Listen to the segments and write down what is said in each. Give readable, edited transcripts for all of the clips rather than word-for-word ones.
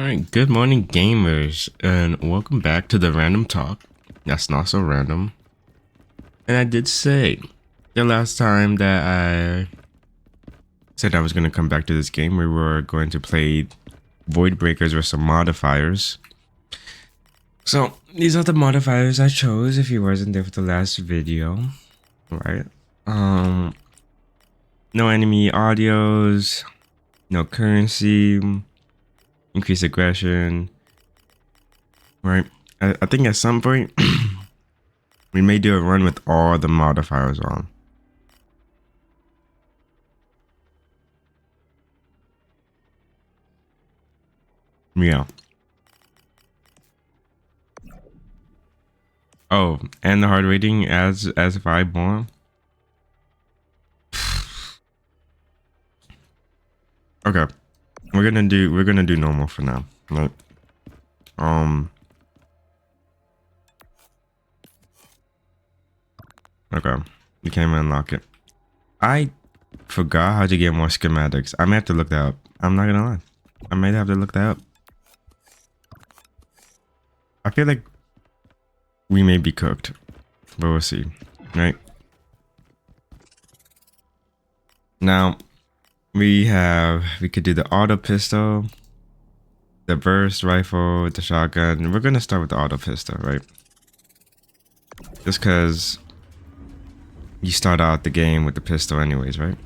Alright, good morning gamers, and welcome back to the random talk. That's not so random. And I did say the last time that I said I was going to come back to this game, we were going to play Void Breakers with some modifiers. So these are the modifiers I chose if you wasn't there for the last video, right? No enemy audios, no currency, increase aggression, right? I think at some point we may do a run with all the modifiers on. Yeah. Oh, and the heart rating as 5 more. Okay. We're gonna do normal for now. Right? Okay. You can't even unlock it. I forgot how to get more schematics. I may have to look that up. I'm not gonna lie. I might have to look that up. I feel like we may be cooked, but we'll see, right? Now, we could do the auto pistol, the burst rifle, the shotgun. We're gonna start with the auto pistol, right? Just cause you start out the game with the pistol anyways, right?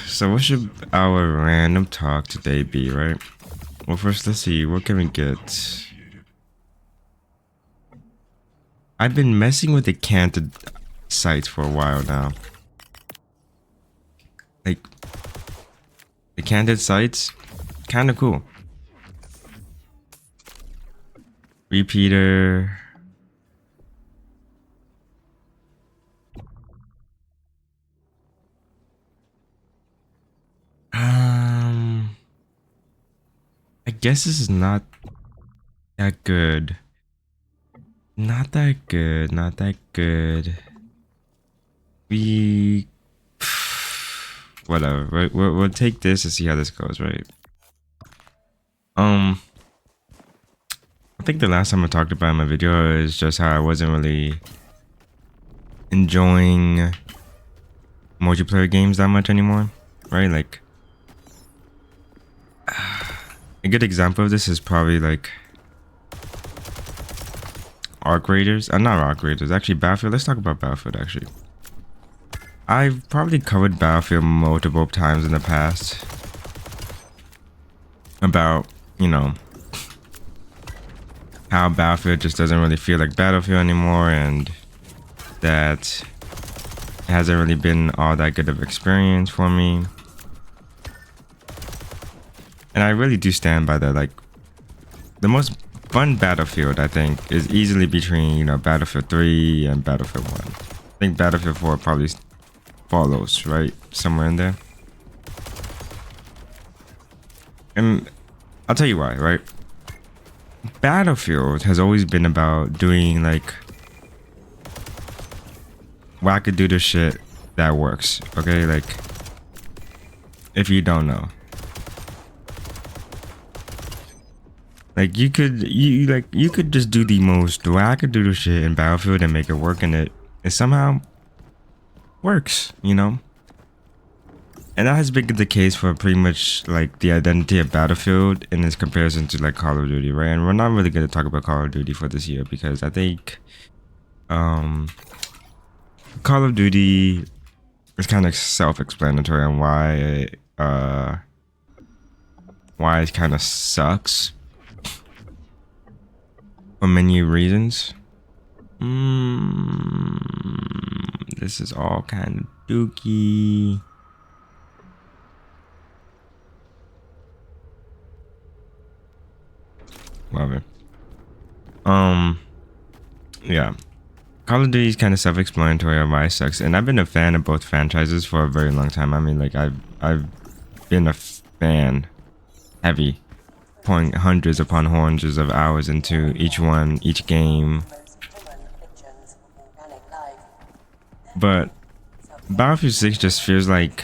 So what should our random talk today be, right? Well, first let's see, what can we get? I've been messing with the canted sights for a while now. Like, the canted sights, kind of cool. Repeater. I guess this is not that good. Not that good. Not that good. Whatever. We'll take this and see how this goes, right? I think the last time I talked about in my video is just how I wasn't really enjoying multiplayer games that much anymore, right? Like, a good example of this is probably like Arc Raiders. Not Arc Raiders, actually Battlefield. Let's talk about Battlefield actually. I've probably covered Battlefield multiple times in the past. About, you know, how Battlefield just doesn't really feel like Battlefield anymore, and that it hasn't really been all that good of experience for me. And I really do stand by that. Like, the most fun Battlefield, I think, is easily between, you know, Battlefield 3 and Battlefield 1. I think Battlefield 4 probably follows, right? Somewhere in there. And I'll tell you why, right? Battlefield has always been about doing, like, wackadoodle shit that works, okay? Like, if you don't know. Like, you could just do the most wackadoodle shit in Battlefield and make it work, and it somehow works, you know? And that has been the case for pretty much like the identity of Battlefield in its comparison to like Call of Duty, right? And we're not really going to talk about Call of Duty for this year because I think Call of Duty is kind of self-explanatory on why it kind of sucks. For many reasons. This is all kind of dookie. Love it. Yeah. Call of Duty is kind of self-explanatory on why it sucks, and I've been a fan of both franchises for a very long time. I mean, like, I've been a fan, heavy, pouring hundreds upon hundreds of hours into each game. But Battlefield 6 just feels like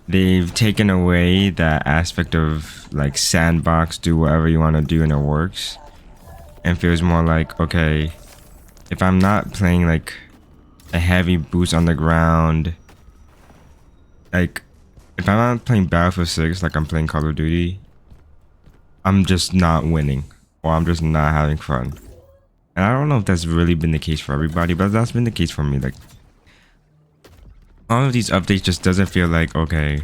they've taken away that aspect of like sandbox, do whatever you want to do and it works, and feels more like, okay, if I'm not playing like a heavy boots on the ground, like if I'm not playing Battlefield 6 like I'm playing Call of Duty, I'm just not winning or I'm just not having fun. And I don't know if that's really been the case for everybody, but that's been the case for me. Like all of these updates just doesn't feel like, okay,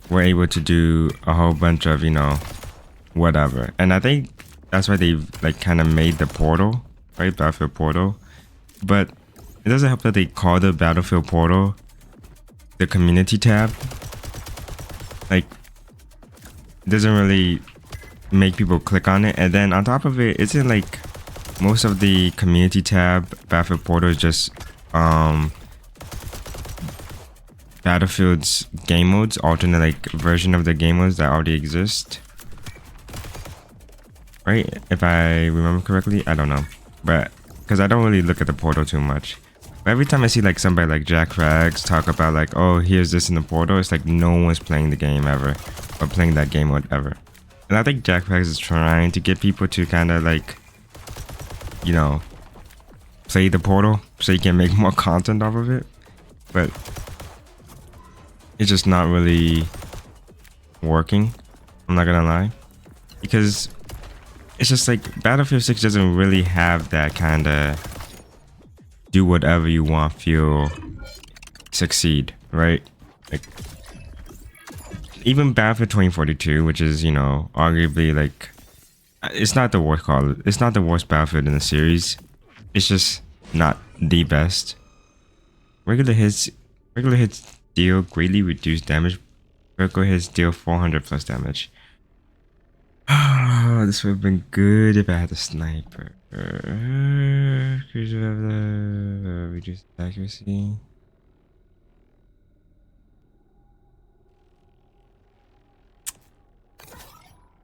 we're able to do a whole bunch of, you know, whatever. And I think that's why they've like kind of made the portal, right? Battlefield portal. But it doesn't help that they call the Battlefield portal the community tab. Like it doesn't really make people click on it. And then on top of it, isn't like most of the community tab Battlefield portal is just Battlefield's game modes, alternate like version of the game modes that already exist, right? If I remember correctly, I don't know, but because I don't really look at the portal too much. But every time I see like somebody like Jack Frags talk about like, oh, here's this in the portal, it's like no one's playing the game ever or playing that game mode ever. And I think Jack Frags is trying to get people to kind of like, you know, play the portal so you can make more content off of it, but it's just not really working. I'm not gonna lie, because it's just like Battlefield 6 doesn't really have that kind of do whatever you want feel succeed, right? Like even Battlefield 2042, which is, you know, arguably like it's not the worst call. It's not the worst Battlefield in the series. It's just not the best. Regular hits deal greatly reduced damage. Vertical hits deal 400 plus damage. This would have been good if I had a sniper. Reduced accuracy.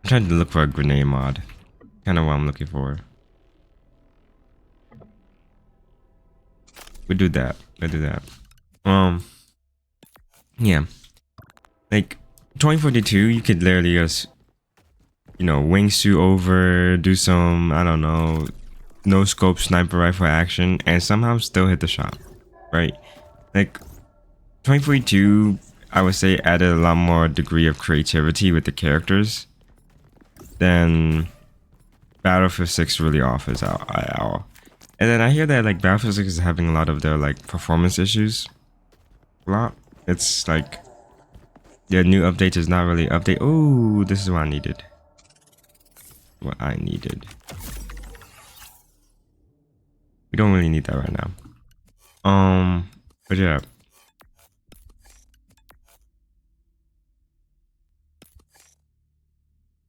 I'm trying to look for a grenade mod. Kind of what I'm looking for. We do that. Let's do that. Yeah. Like 2042, you could literally just, you know, wingsuit over, do some, I don't know, no scope sniper rifle action, and somehow still hit the shot, right? Like 2042, I would say added a lot more degree of creativity with the characters than Battlefield 6 really offers out at all. And then I hear that like Battlefield 6 is having a lot of their like performance issues. A lot. It's like their new update is not really update. Oh, this is what I needed. What I needed. We don't really need that right now. But yeah.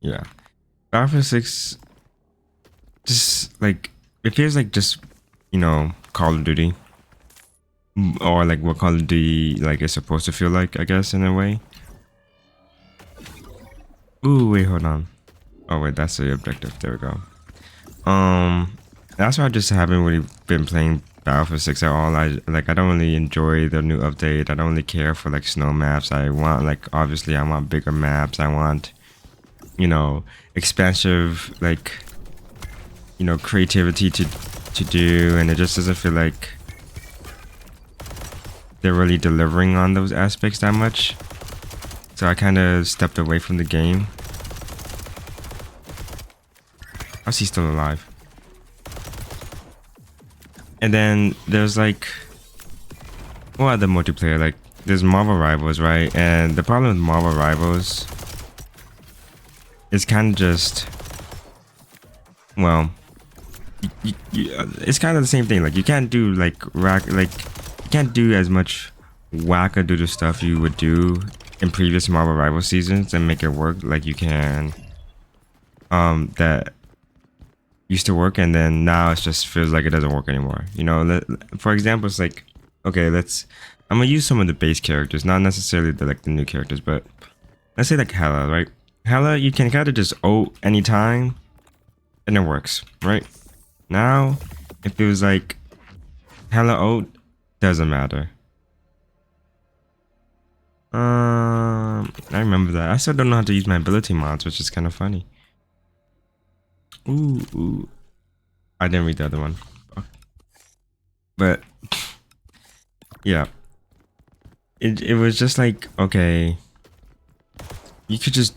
Yeah. Battlefield 6 just like it feels like just, you know, Call of Duty. Or like what Call of Duty like is supposed to feel like, I guess, in a way. Ooh, wait, hold on. Oh wait, that's the objective. There we go. That's why I just haven't really been playing Battlefield 6 at all. I don't really enjoy the new update. I don't really care for like snow maps. I want like obviously I want bigger maps. I want, you know, expansive like, you know, creativity to do, and it just doesn't feel like they're really delivering on those aspects that much. So I kind of stepped away from the game. How's he still alive? And then there's like, what other multiplayer? Like there's Marvel Rivals, right? And the problem with Marvel Rivals is kind of just, well, it's kind of the same thing. Like you can't do like you can't do as much wackadoodle stuff you would do in previous Marvel Rival seasons and make it work like you can. That used to work, and then now it just feels like it doesn't work anymore. You know, for example, it's like, okay, I'm gonna use some of the base characters, not necessarily the new characters, but let's say like Hela, right? Hela, you can kind of just ult anytime, and it works, right? Now, it feels like Hela ult doesn't matter. I remember that. I still don't know how to use my ability mods, which is kind of funny. Ooh. I didn't read the other one. But yeah. It was just like, okay, you could just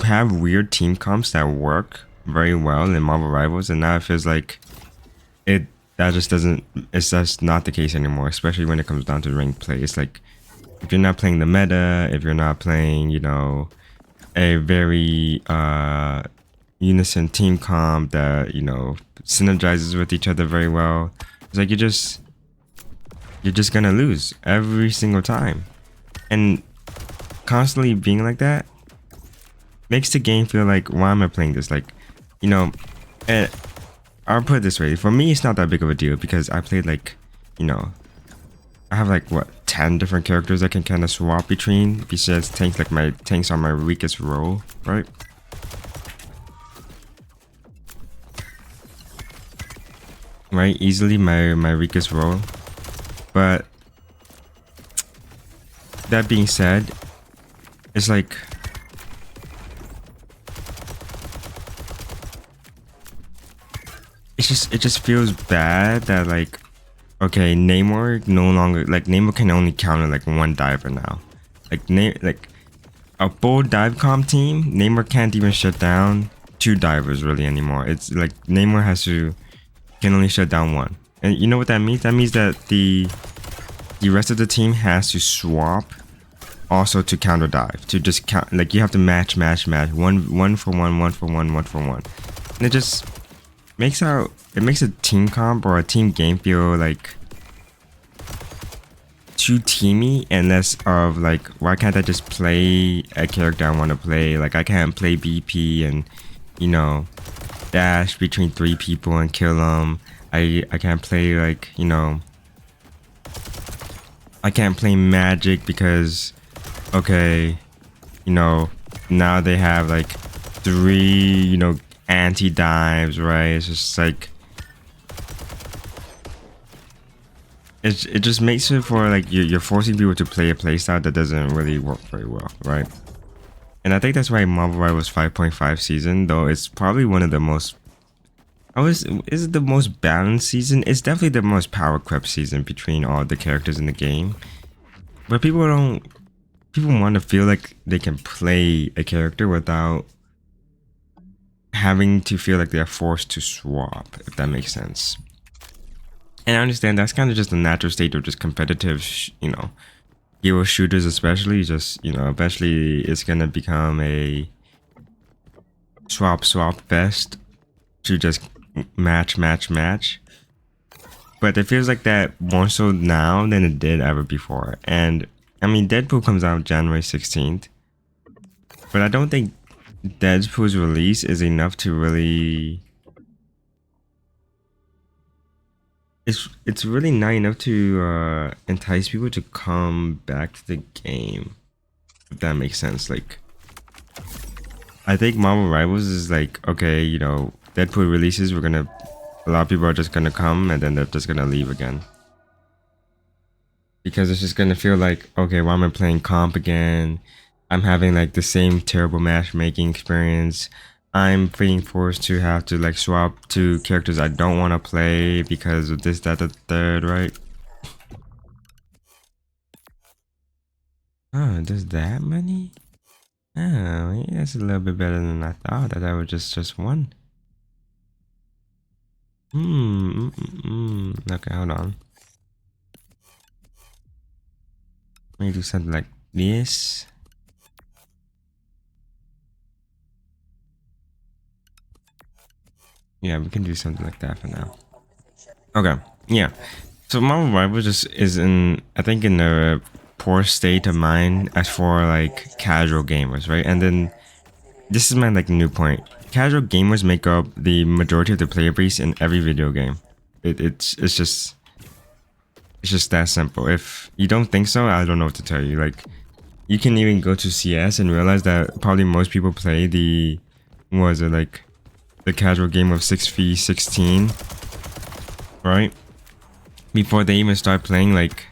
have weird team comps that work very well in Marvel Rivals, and now it feels like that just doesn't, it's just not the case anymore, especially when it comes down to ranked play. It's like, if you're not playing the meta, if you're not playing, you know, a very unison team comp that, you know, synergizes with each other very well, it's like you're just gonna lose every single time. And constantly being like that makes the game feel like, why am I playing this? Like, you know, I'll put it this way, for me it's not that big of a deal because I played like, you know, I have like what, 10 different characters I can kind of swap between, besides tanks. Like my tanks are my weakest role, right? Right, easily my weakest role. But that being said, it's like, it just feels bad that like, okay, Namor no longer, like Namor can only counter like one diver now. Like a full dive comp team, Namor can't even shut down 2 divers really anymore. It's like Namor can only shut down 1. And you know what that means? That means that the rest of the team has to swap also to counter dive, to just count, like you have to match one for one, one for one, one for one. And it just makes a team comp or a team game feel like too teamy and less of like, why can't I just play a character I want to play? Like I can't play BP and, you know, dash between 3 people and kill them. I can't play like, you know, I can't play magic because, okay, you know, now they have like 3, you know, anti-dives, right? It's just like, it just makes it for like you're forcing people to play a playstyle that doesn't really work very well, right? And I think that's why Marvel Rivals 5.5 season, though it's probably one of the most, is it the most balanced season? It's definitely the most power crept season between all the characters in the game. But people want to feel like they can play a character without having to feel like they're forced to swap, if that makes sense. And I understand that's kind of just the natural state of just competitive, you know, hero shooters especially. Just, you know, eventually it's gonna become a swap fest to just match. But it feels like that more so now than it did ever before. And I mean, Deadpool comes out January 16th, but I don't think Deadpool's release is enough to really, it's really not enough to entice people to come back to the game, if that makes sense. Like, I think Marvel Rivals is like, okay, you know, Deadpool releases, a lot of people are just gonna come and then they're just gonna leave again, because it's just gonna feel like, okay, why am I playing comp again? I'm having like the same terrible matchmaking experience. I'm being forced to have to like swap to characters I don't want to play because of this, that, the third, right? Oh, does that many? Oh, yeah, that's a little bit better than I thought. That was just one. Okay, hold on. Let me do something like this. Yeah, we can do something like that for now. Okay, yeah. So Marvel Rivals just is I think in a poor state of mind as for like casual gamers, right? And then this is my like new point. Casual gamers make up the majority of the player base in every video game. It's just that simple. If you don't think so, I don't know what to tell you. Like, you can even go to CS and realize that probably most people play the casual game of 6v16, right? Before they even start playing like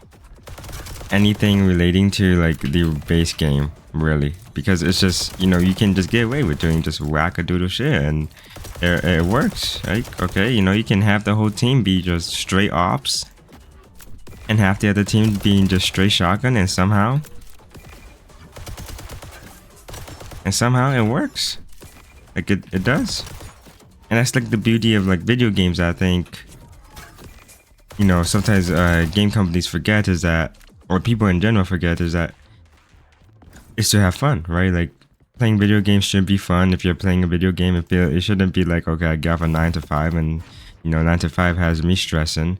anything relating to like the base game, really, because it's just, you know, you can just get away with doing just wackadoodle shit and it works, right? Okay, you know, you can have the whole team be just straight ops and half the other team being just straight shotgun, and somehow it works. Like it does. And that's like the beauty of like video games, I think. You know, sometimes game companies forget is that, or people in general forget, is that it's to have fun, right? Like playing video games should be fun. If you're playing a video game, it shouldn't be like, okay, I got a 9 to 5 and, you know, 9 to 5 has me stressing.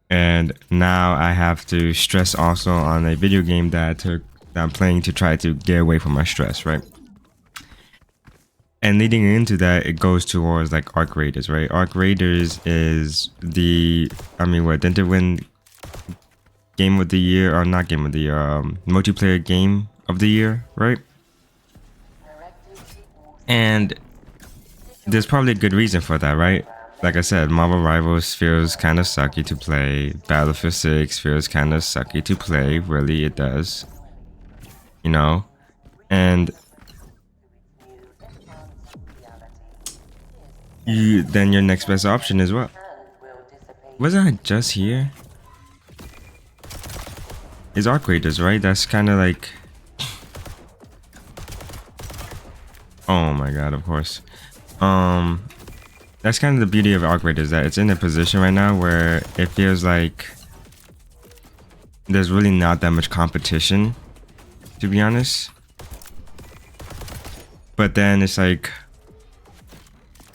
And now I have to stress also on a video game that I'm playing to try to get away from my stress, right? And leading into that, it goes towards like Arc Raiders, right? Arc Raiders is the, I mean, what, didn't it win Game of the Year, or not Game of the Year, multiplayer Game of the Year, right? And there's probably a good reason for that, right? Like I said, Marvel Rivals feels kind of sucky to play. Battlefield 6 feels kind of sucky to play. Really, it does. You know? And then your next best option is what? Wasn't I just here? It's Arc Raiders, right? That's kind of like... Oh my god, of course. That's kind of the beauty of Arc Raiders, that it's in a position right now where it feels like there's really not that much competition, to be honest. But then it's like,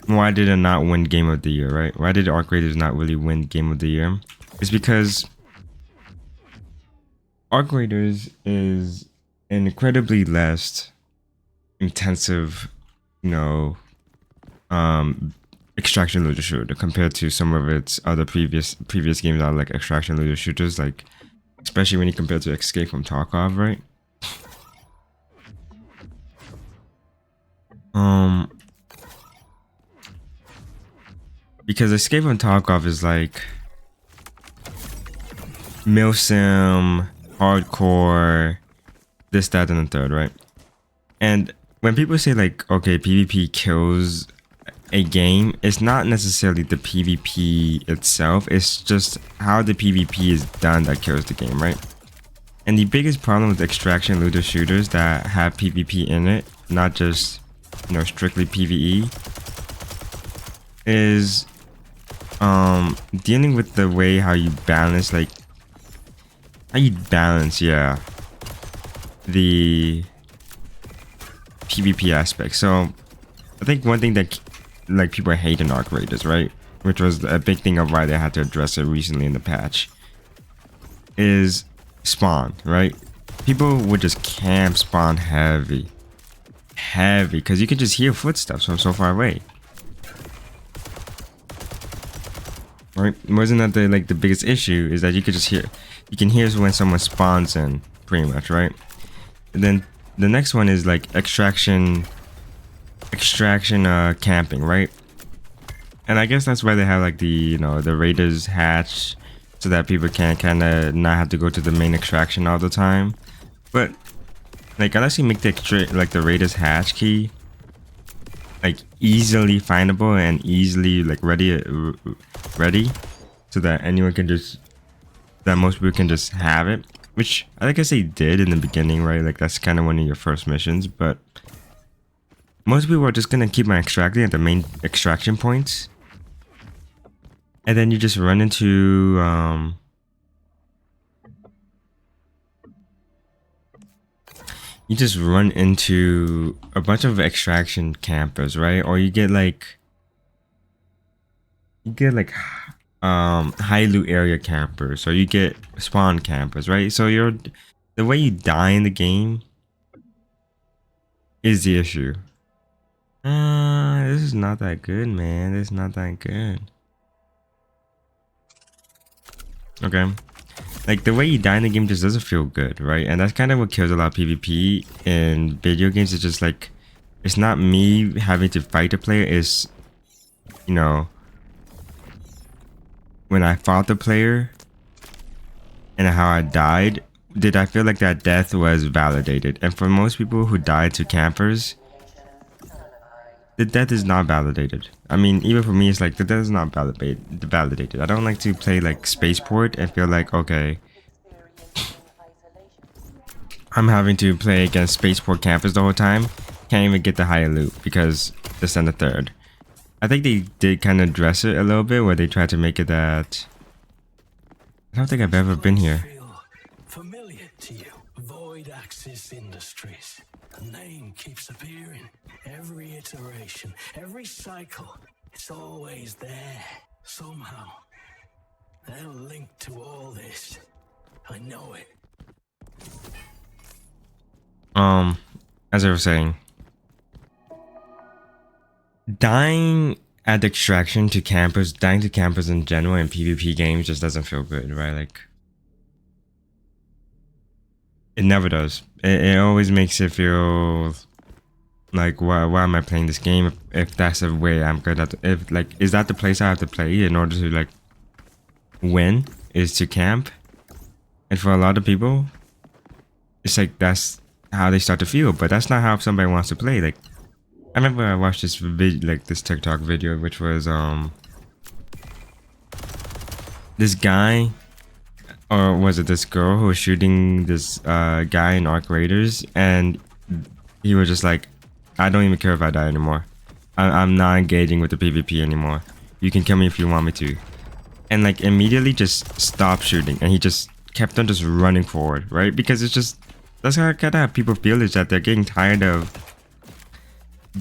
why did it not win Game of the Year, right? Why did Arc Raiders not really win Game of the Year? It's because Arc Raiders is an incredibly less intensive, you know, extraction looter shooter compared to some of its other previous games that are like extraction looter shooters, like especially when you compare to Escape from Tarkov, right? Because Escape from Tarkov is like milsim, hardcore, this, that, and the third, right? And when people say like, okay, PvP kills a game, it's not necessarily the PvP itself, it's just how the PvP is done that kills the game, right? And the biggest problem with extraction looter shooters that have PvP in it, not just, you know, strictly PvE, is dealing with the way how you balance, like yeah, the PvP aspect. So I think one thing that like people hate in Arc Raiders, right, which was a big thing of why they had to address it recently in the patch, is spawn, right? People would just camp spawn heavy, because you can just hear footsteps from so far away, right? Wasn't that the biggest issue, is that you can hear when someone spawns in, pretty much, right? And then the next one is like extraction camping, right? And I guess that's why they have like the, you know, the Raiders hatch, so that people can kind of not have to go to the main extraction all the time. But like, unless you make the Raiders hatch key like easily findable and easily like ready, so that anyone can just, that most people can just have it, which I guess they did in the beginning, right? Like that's kind of one of your first missions, but most people are just gonna keep on extracting at the main extraction points, and then you just run into a bunch of extraction campers, right? Or you get like high loot area campers, or you get spawn campers, right? So the way you die in the game is the issue. This is not that good, man. This is not that good. Okay. Like, the way you die in the game just doesn't feel good, right? And that's kind of what kills a lot of PvP in video games. It's just like, it's not me having to fight the player, it's, you know, when I fought the player and how I died, did I feel like that death was validated. And for most people who died to campers, the death is not validated. I mean, even for me, it's like the death is not validated. I don't like to play like Spaceport and feel like, okay, I'm having to play against Spaceport campers the whole time. Can't even get the higher loot because this and the third. I think they did kind of address it a little bit where they tried to make it that... I don't think I've ever been here. Familiar to you, Void Axis Industries. The name keeps appearing. Every iteration, every cycle, it's always there. Somehow, they're linked to all this. I know it. As I was saying, dying at extraction to campers, dying to campers in general in PvP games just doesn't feel good, right? Like, it never does. It always makes it feel like, why am I playing this game if that's the way I'm good at? If like, is that the place I have to play in order to like win? Is to camp? And for a lot of people, it's like that's how they start to feel, but that's not how somebody wants to play. Like, I remember I watched this video, like this TikTok video, which was this guy, or was it this girl who was shooting this guy in Arc Raiders, and he was just like, I don't even care if I die anymore. I'm not engaging with the PvP anymore. You can kill me if you want me to. And like immediately just stopped shooting, and he just kept on just running forward, right? Because it's just, that's how kind of how people feel, is that they're getting tired of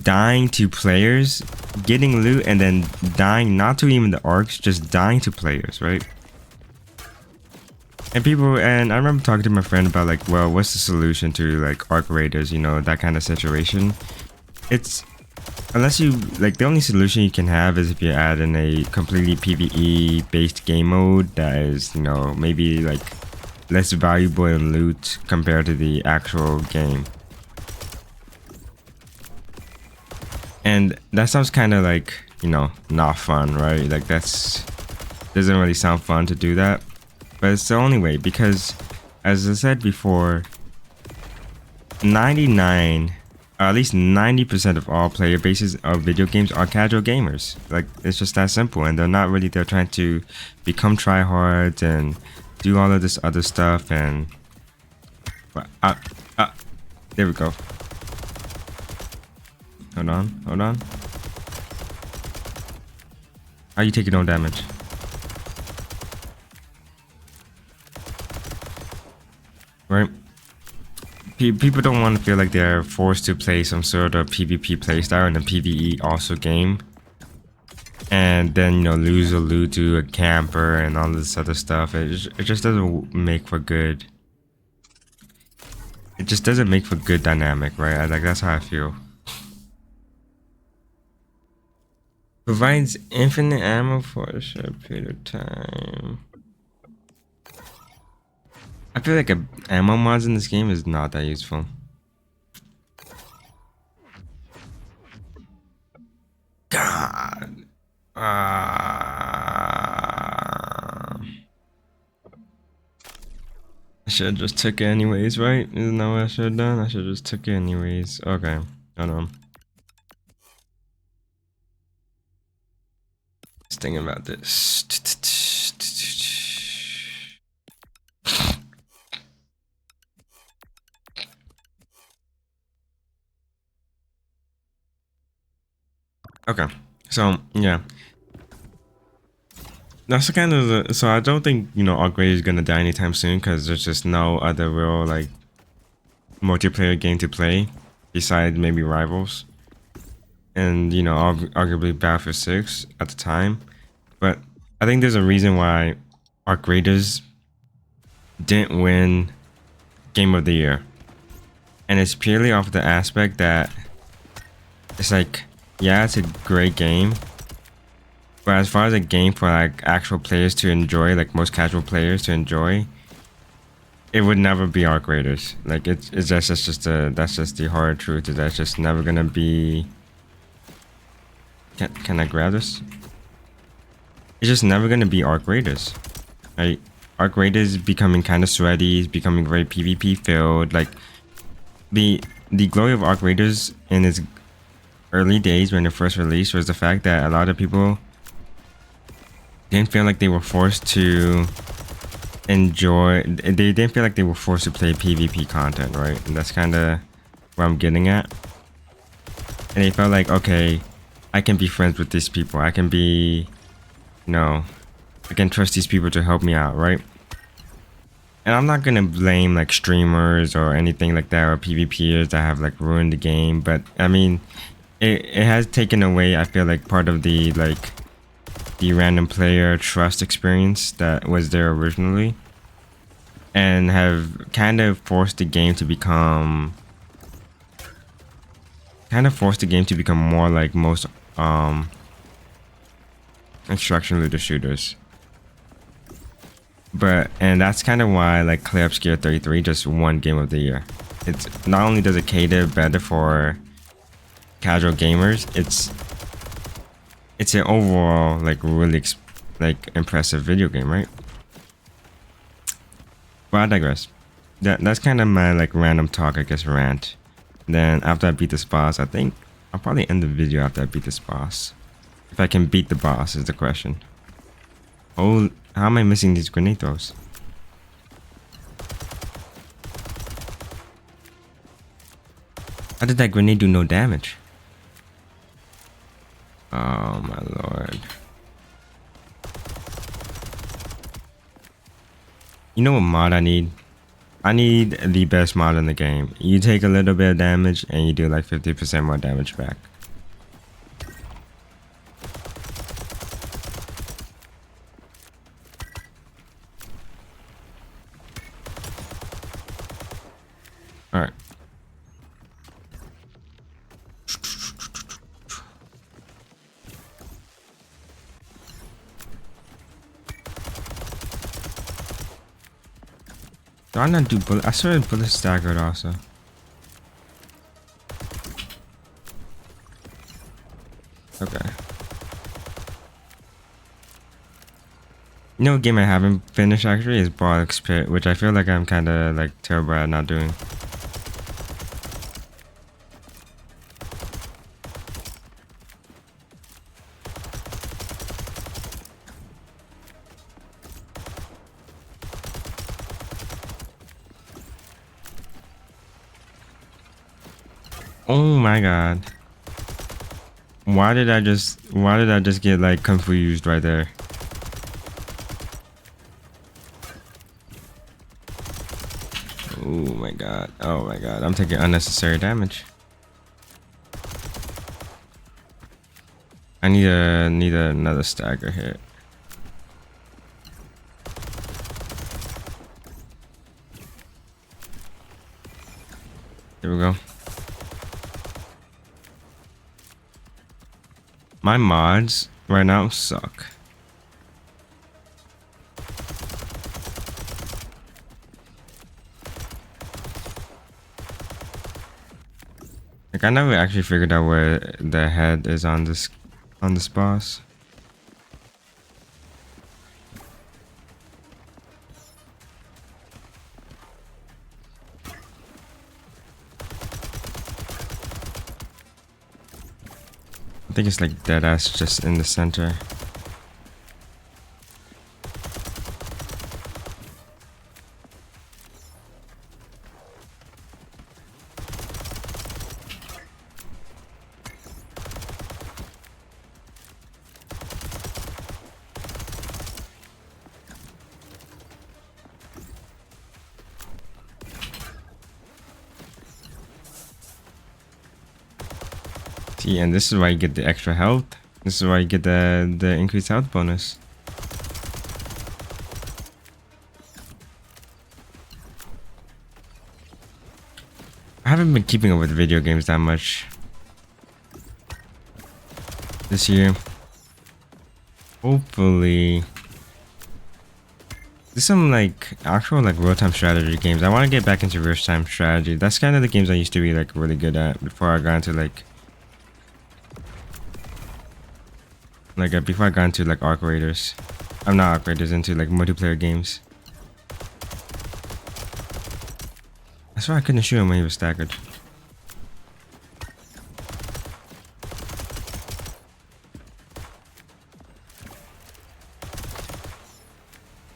dying to players, getting loot, and then dying not to even the arcs, just dying to players, right? And people, and I remember talking to my friend about like, well, what's the solution to like arc raiders, you know, that kind of situation. It's, unless you, like, the only solution you can have is if you add in a completely PvE based game mode that is, you know, maybe like less valuable in loot compared to the actual game. And that sounds kind of like, you know, not fun, right? Like, that's, doesn't really sound fun to do that. But it's the only way, because as I said before, 99, or at least 90% of all player bases of video games are casual gamers. Like, it's just that simple, and they're not really, they're trying to become tryhards and do all of this other stuff, and there we go. Hold on. How you taking no damage? Right? People don't want to feel like they're forced to play some sort of PvP playstyle in a PvE also game, and then, you know, lose a loot to a camper and all this other stuff. It just doesn't make for good. It just doesn't make for good dynamic, right? Like, that's how I feel. Provides infinite ammo for a short period of time. I feel like ammo mods in this game is not that useful. God. I should have just took it anyways, right? Isn't that what I should have done? I should have just took it anyways. Okay. Hold on. Just thinking about this. Okay, so yeah, that's the kind of the, so I don't think, you know, Upgrade is gonna die anytime soon, because there's just no other real like multiplayer game to play besides maybe Rivals, and, you know, arguably Battlefield 6 at the time. But I think there's a reason why Arc Raiders didn't win Game of the Year, and it's purely off the aspect that it's like, yeah, it's a great game, but as far as a game for like actual players to enjoy, like most casual players to enjoy, it would never be Arc Raiders. Like, it's just that's just the hard truth, is that's just never gonna be. Can I grab this? It's just never gonna be Arc Raiders, right? Arc Raiders becoming kind of sweaty, it's becoming very PvP filled. Like the glory of Arc Raiders in its early days when it first released was the fact that a lot of people didn't feel like they were forced to enjoy. They didn't feel like they were forced to play PvP content, right? And that's kind of where I'm getting at. And they felt like, okay, I can be friends with these people. I can be, you know, I can trust these people to help me out, right? And I'm not gonna blame like streamers or anything like that or PvPers that have like ruined the game, but I mean, it has taken away, I feel like, part of the like the random player trust experience that was there originally, and have kind of forced the game to become more like most instruction looter shooters. And that's kind of why like Clear Obscure 33 just won Game of the Year. It's not only does it cater better for casual gamers, it's an overall like really impressive video game, right? But I digress. That's kind of my like random talk, I guess, rant. Then after I beat this boss, I think I'll probably end the video after I beat this boss. If I can beat the boss is the question. Oh, how am I missing these grenade throws? How did that grenade do no damage? Oh my lord. You know what mod I need? I need the best mod in the game. You take a little bit of damage and you do like 50% more damage back. Alright. Do I not do bullet? I started bullet staggered also. Okay. You know what game I haven't finished actually is Bollocks Pit, which I feel like I'm kind of like terrible at not doing. Oh my god. Why did I just get like confused right there? Oh my god. Oh my god. I'm taking unnecessary damage. I need another stagger hit. There we go. My mods right now suck. Like I never actually figured out where the head is on this boss. I think it's like dead ass just in the center. See, and this is why you get the extra health. This is why you get the increased health bonus. I haven't been keeping up with video games that much this year. Hopefully there's some like actual like real-time strategy games. I want to get back into real-time strategy. That's kind of the games I used to be like really good at before I got into before I got into like Arc Raiders. I'm not Arc Raiders, into like multiplayer games. That's why I couldn't shoot him when he was staggered.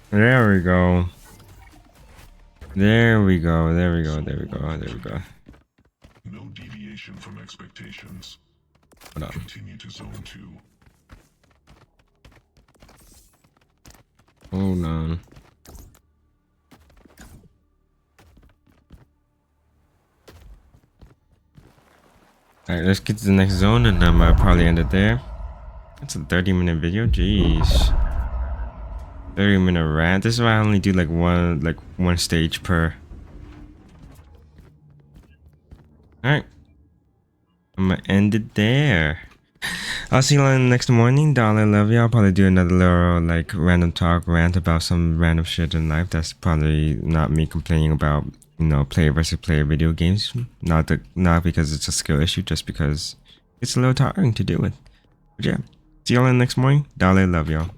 There we go. There we go. There we go. There we go. There we go. No deviation from expectations. Hold on. Continue to zone 2. Hold on. Alright, let's get to the next zone and then I'll probably end it there. It's a 30-minute video. Jeez. 30-minute rant. This is why I only do like one stage per. Alright. I'm gonna end it there. I'll see you all next morning. Dollar, love you. I'll probably do another little like random talk rant about some random shit in life. That's probably not me complaining about, you know, player versus player video games. Not because it's a skill issue, just because it's a little tiring to deal with. But yeah, see you all next morning. Dollar, love y'all.